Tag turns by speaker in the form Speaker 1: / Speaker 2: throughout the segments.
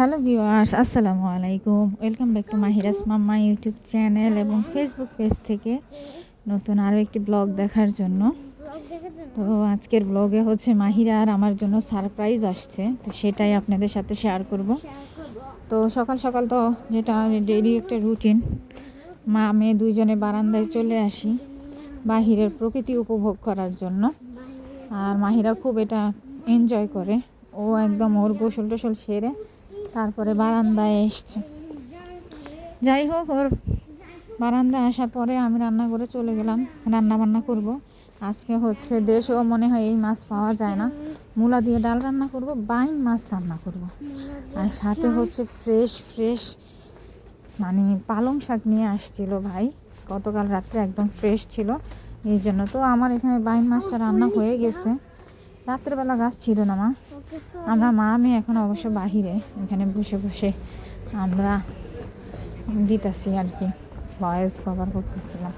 Speaker 1: Hello viewers, আসসালামু আলাইকুম। Welcome back to Mahira's mamma YouTube channel এবং ফেসবুক পেজ থেকে নতুন আরও একটি ব্লগ দেখার জন্য। তো আজকের ব্লগে হচ্ছে মাহিরা আর আমার জন্য সারপ্রাইজ আসছে, তো সেটাই আপনাদের সাথে শেয়ার করব। তো সকাল সকাল তো যেটা ডেইলি একটা রুটিন, মা মেয়ে দুইজনে বারান্দায় চলে আসি বাহিরের প্রকৃতি উপভোগ করার জন্য। আর মাহিরা খুব এটা এনজয় করে, ও একদম ওর গোসল টোসল সেরে তারপরে বারান্দায় এসছে। যাই হোক, ওর বারান্দায় আসার পরে আমি রান্না করে চলে গেলাম, রান্না বান্না করব। আজকে হচ্ছে দেশেও মনে হয় এই মাছ পাওয়া যায় না, মূলা দিয়ে ডাল রান্না করব, বাইন মাছ রান্না করব। আর সাথে হচ্ছে ফ্রেশ ফ্রেশ মানে পালং শাক নিয়ে আসছিল ভাই, গতকাল রাত্রে একদম ফ্রেশ ছিল, এই জন্য। তো আমার এখানে বাইন মাছটা রান্না হয়ে গেছে, রাত্রেবেলা গাছ ছিল না মা, আমরা মা মেয়ে এখন অবশ্য বাহিরে এখানে বসে বসে আমরা দিতেছি আর কি, ভয়েস কভার করতেছিলাম।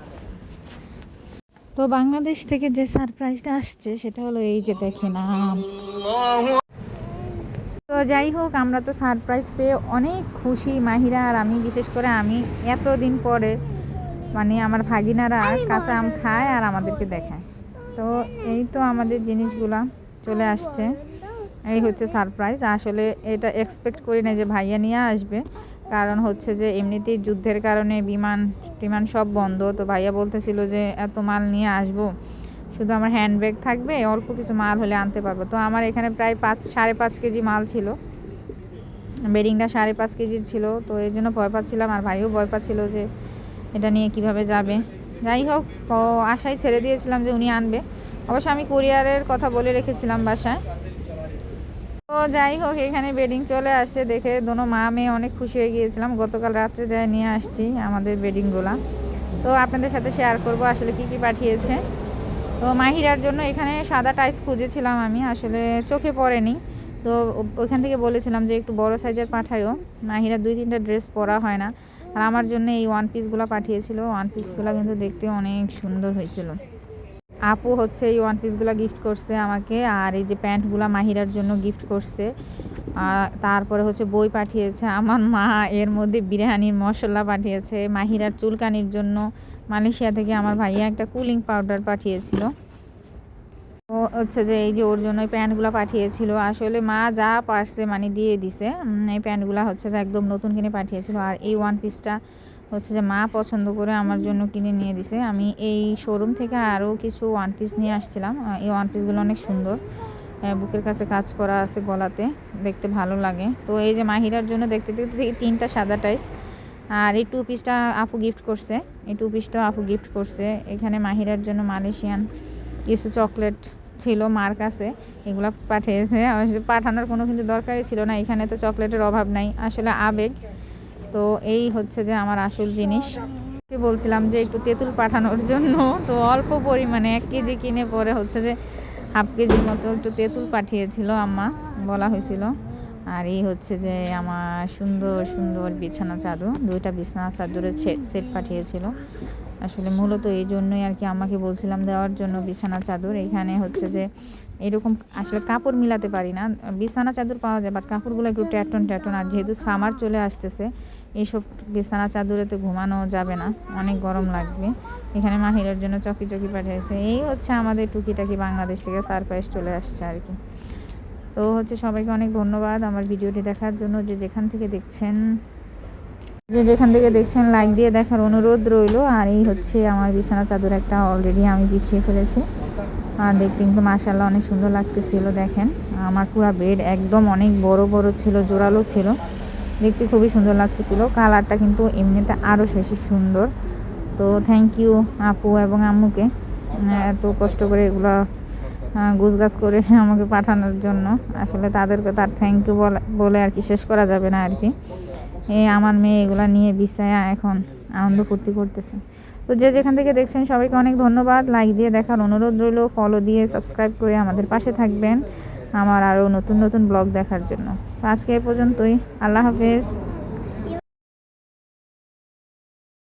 Speaker 1: তো বাংলাদেশ থেকে যে সারপ্রাইজটা আসছে সেটা হলো এই যে দেখেন আম। তো যাই হোক, আমরা তো সারপ্রাইজ পেয়ে অনেক খুশি, মাহিরা আর আমি, বিশেষ করে আমি। এতদিন পরে মানে আমার ভাগিনারা কাঁচা আম খায় আর আমাদেরকে দেখায়। তো এই তো আমাদের জিনিসগুলা চলে আসছে, এই হচ্ছে সারপ্রাইজ। আসলে এটা এক্সপেক্ট করি না যে ভাইয়া নিয়ে আসবে, কারণ হচ্ছে যে এমনিতেই যুদ্ধের কারণে বিমান টিমান সব বন্ধ। তো ভাইয়া বলতেছিল যে এত মাল নিয়ে আসবো, শুধু আমার হ্যান্ডব্যাগ থাকবে, অল্প কিছু মাল হলে আনতে পারবো। তো আমার এখানে প্রায় 5.5 কেজি মাল ছিল, বেডিংটা 5.5 কেজির ছিল। তো এই জন্য ভয় পাচ্ছিলাম, আর ভাইও ভয় পাচ্ছিল যে এটা নিয়ে কিভাবে যাবে। যাই হোক, আশায় ছেড়ে দিয়েছিলাম যে উনি আনবে। অবশ্য আমি কুরিয়ারের কথা বলে রেখেছিলাম বাসায়। তো যাই হোক, এখানে বেডিং চলে আসছে দেখে দোনো মা মেয়ে অনেক খুশি হয়ে গিয়েছিলাম। গতকাল রাত্রে যাই নিয়ে আসছি আমাদের বেডিংগুলা, তো আপনাদের সাথে শেয়ার করব আসলে কি কি পাঠিয়েছে। তো মাহিরার জন্য এখানে সাদা টাইস খুঁজেছিলাম আমি, আসলে চোখে পড়েনি। তো ওইখান থেকে বলেছিলাম যে একটু বড় সাইজের পাঠায়ও, মাহিরা 2-3টা ড্রেস পরা হয় না। আর আমার জন্য এই ওয়ান পিসগুলো পাঠিয়েছিল, ওয়ান পিসগুলো কিন্তু দেখতে অনেক সুন্দর হয়েছিল। আপু হচ্ছে এই ওয়ান পিসগুলো গিফট করছে আমাকে, আর এই যে প্যান্টগুলো মাহিরার জন্য গিফট করছে। তারপরে হচ্ছে বই পাঠিয়েছে আমার মা, এর মধ্যে বিরিয়ানির মশলা পাঠিয়েছে। মাহিরার চুলকানির জন্য মালয়েশিয়া থেকে আমার ভাইয়া একটা কুলিং পাউডার পাঠিয়েছিল। ও হচ্ছে যে এই যে ওর জন্য এই প্যান্টগুলো পাঠিয়েছিল। আসলে মা যা পারছে মানে দিয়ে দিছে। এই প্যান্টগুলো হচ্ছে যে একদম নতুন কিনে পাঠিয়েছিল। আর এই ওয়ান পিসটা হচ্ছে যে মা পছন্দ করে আমার জন্য কিনে নিয়ে দিছে। আমি এই শোরুম থেকে আরও কিছু ওয়ান পিস নিয়ে আসছিলাম। এই ওয়ান পিসগুলো অনেক সুন্দর, বুকের কাছে কাজ করা আছে, গলাতে দেখতে ভালো লাগে। তো এই যে মাহিরার জন্য দেখতে দেখতে 3টা সাদা টাইস, আর এই 2 পিসটা আপু গিফট করছে, এই 2 পিসটাও আপু গিফট করছে। এখানে মাহিরার জন্য মালয়েশিয়ান কিছু চকলেট ছিল মার কাছে, এগুলো পাঠিয়েছে। পাঠানোর কোনো কিন্তু দরকারই ছিল না, এখানে তো চকলেটের অভাব নাই, আসলে আবেগ। তো এই হচ্ছে যে আমার আসল জিনিস। বলছিলাম যে একটু তেঁতুল পাঠানোর জন্য, তো অল্প পরিমাণে 1 কেজি কিনে পরে হচ্ছে যে হাফ কেজির মতো একটু তেঁতুল পাঠিয়েছিল আম্মা, বলা হয়েছিল। আর এই হচ্ছে যে আমার সুন্দর সুন্দর বিছানা চাদর, 2টা বিছানা চাদরের সেট পাঠিয়েছিল। আসলে মূলত এই জন্যই আর কি আমাকে বলছিলাম দেওয়ার জন্য বিছানা চাদর। এখানে হচ্ছে যে এরকম আসলে কাপড় মিলাতে পারি না, বিছানা চাদর পাওয়া যায় বাট কাপড়গুলো একটু ট্যাটন ট্যাটন। আর যেহেতু সামার চলে আসতেছে, এইসব বিছানা চাদরেতে ঘুমানো যাবে না, অনেক গরম লাগবে। এখানে মাহিরার জন্য চকি চকি পাঠিয়েছে। এই হচ্ছে আমাদের টুকিটাকি বাংলাদেশ থেকে সারপ্রাইজ চলে আসছে আর কি। তো হচ্ছে সবাইকে অনেক ধন্যবাদ আমার ভিডিওটি দেখার জন্য। যেখান থেকে দেখছেন লাইক দিয়ে দেখার অনুরোধ রইল। আর এই হচ্ছে আমার বিছানা চাদর, একটা অলরেডি আমি বিছিয়ে ফেলেছি। আর দেখতে কিন্তু মাশাআল্লাহ অনেক সুন্দর লাগতেছিল। দেখেন আমার পুরো বেড একদম অনেক বড় বড় ছিল, জোরালো ছিল, দেখতে খুবই সুন্দর লাগতেছিল। কালারটা কিন্তু এমনিতে আরও বেশি সুন্দর। তো থ্যাংক ইউ আপু এবং আম্মুকে এত কষ্ট করে এগুলো গুছগাছ করে আমাকে পাঠানোর জন্য। আসলে তাদেরকে তার থ্যাংক ইউ বলে আর কি শেষ করা যাবে না আর কি। আমার মেয়ে এগুলা নিয়ে বিছায়া এখন আনন্দ ফুর্তি করতেছে। তো যেখান থেকে দেখছেন সবাইকে অনেক ধন্যবাদ। লাইক দিয়ে দেখার অনুরোধ রইল, ফলো দিয়ে সাবস্ক্রাইব করে আমাদের পাশে থাকবেন আমার আরও নতুন নতুন ব্লগ দেখার জন্য। তো আজকে এ পর্যন্তই, আল্লাহ হাফেজ।